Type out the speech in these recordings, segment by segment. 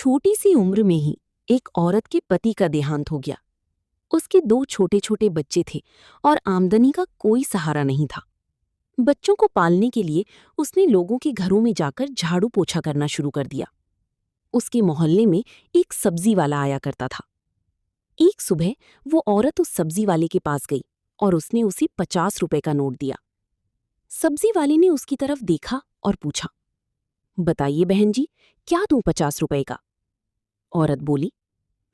छोटी सी उम्र में ही एक औरत के पति का देहांत हो गया। उसके दो छोटे छोटे बच्चे थे और आमदनी का कोई सहारा नहीं था। बच्चों को पालने के लिए उसने लोगों के घरों में जाकर झाड़ू पोछा करना शुरू कर दिया। उसके मोहल्ले में एक सब्जी वाला आया करता था। एक सुबह वो औरत उस सब्जी वाले के पास गई और उसने उसे 50 रुपए का नोट दिया। सब्जी वाले ने उसकी तरफ देखा और पूछा, बताइए बहन जी, क्या दूं 50 रुपए का? औरत बोली,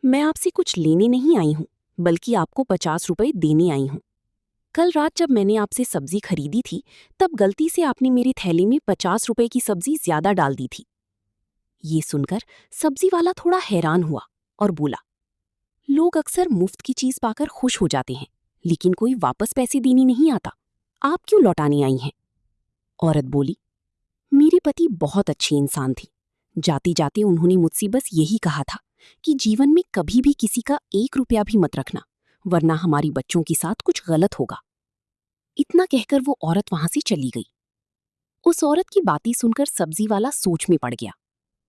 मैं आपसे कुछ लेने नहीं आई हूं, बल्कि आपको 50 रुपए देने आई हूं। कल रात जब मैंने आपसे सब्जी खरीदी थी, तब गलती से आपने मेरी थैली में 50 रुपए की सब्जी ज्यादा डाल दी थी। ये सुनकर सब्जी वाला थोड़ा हैरान हुआ और बोला, लोग अक्सर मुफ्त की चीज पाकर खुश हो जाते हैं, लेकिन कोई वापस पैसे देने नहीं आता। आप क्यों लौटाने आई हैं? औरत बोली, मेरे पति बहुत अच्छे इंसान थे। जाते जाते उन्होंने मुझसे बस यही कहा था कि जीवन में कभी भी किसी का 1 रुपया भी मत रखना, वरना हमारी बच्चों के साथ कुछ गलत होगा। इतना कहकर वो औरत वहां से चली गई। उस औरत की बातें सुनकर सब्जी वाला सोच में पड़ गया।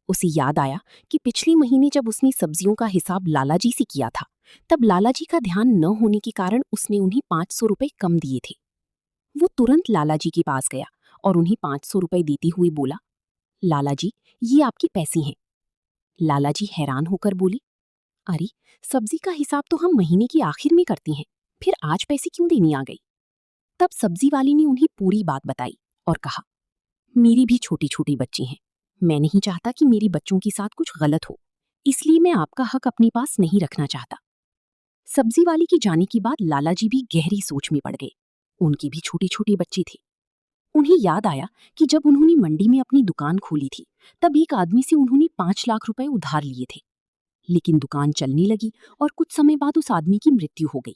उसे याद आया कि पिछले महीने जब उसने सब्जियों का हिसाब लालाजी से किया था, तब लालाजी का ध्यान न होने के कारण उसने उन्हें 500 रुपए कम दिए थे। वो तुरंत लालाजी के पास गया और उन्हें 500 रुपए देते हुए बोला, लालाजी, ये आपके पैसे हैं। लालाजी हैरान होकर बोली, अरे, सब्जी का हिसाब तो हम महीने की आखिर में करते हैं, फिर आज पैसे क्यों देने आ गई? तब सब्जी वाली ने उन्हें पूरी बात बताई और कहा, मेरी भी छोटी छोटी बच्ची हैं। मैं नहीं चाहता कि मेरी बच्चों के साथ कुछ गलत हो, इसलिए मैं आपका हक अपने पास नहीं रखना चाहता। सब्जी वाली के जाने के बाद लालाजी भी गहरी सोच में पड़ गए। उनके भी छोटे छोटे बच्चे थे। उन्हें याद आया कि जब उन्होंने मंडी में अपनी दुकान खोली थी, तब एक आदमी से उन्होंने 5 लाख रुपए उधार लिए थे। लेकिन दुकान चलने लगी और कुछ समय बाद उस आदमी की मृत्यु हो गई।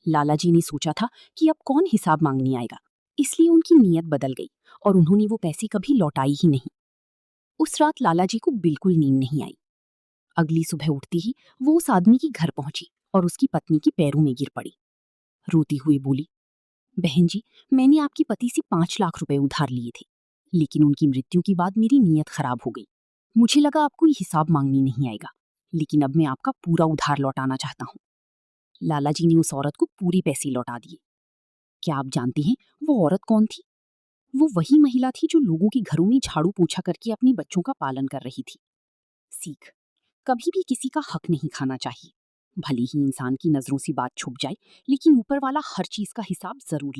लालाजी ने सोचा था कि अब कौन हिसाब मांगने आएगा, इसलिए उनकी नीयत बदल गई और उन्होंने वो पैसे कभी लौटाई ही नहीं। उस रात लालाजी को बिल्कुल नींद नहीं आई। अगली सुबह उठती ही वो उस आदमी के घर पहुंची और उसकी पत्नी के पैरों में गिर पड़ी। रोती हुई बोली, बहन जी, मैंने आपके पति से 5 लाख रुपए उधार लिए थे, लेकिन उनकी मृत्यु के बाद मेरी नीयत खराब हो गई। मुझे लगा आपको ये हिसाब मांगने नहीं आएगा, लेकिन अब मैं आपका पूरा उधार लौटाना चाहता हूँ। लालाजी ने उस औरत को पूरे पैसे लौटा दिए। क्या आप जानते हैं वो औरत कौन थी? वो वही महिला थी जो लोगों के घरों में झाड़ू पोछा करके अपने बच्चों का पालन कर रही थी। सीख, कभी भी किसी का हक नहीं खाना चाहिए। भले ही इंसान की नजरों से बात छुप जाए, लेकिन ऊपर वाला हर चीज का हिसाब जरूर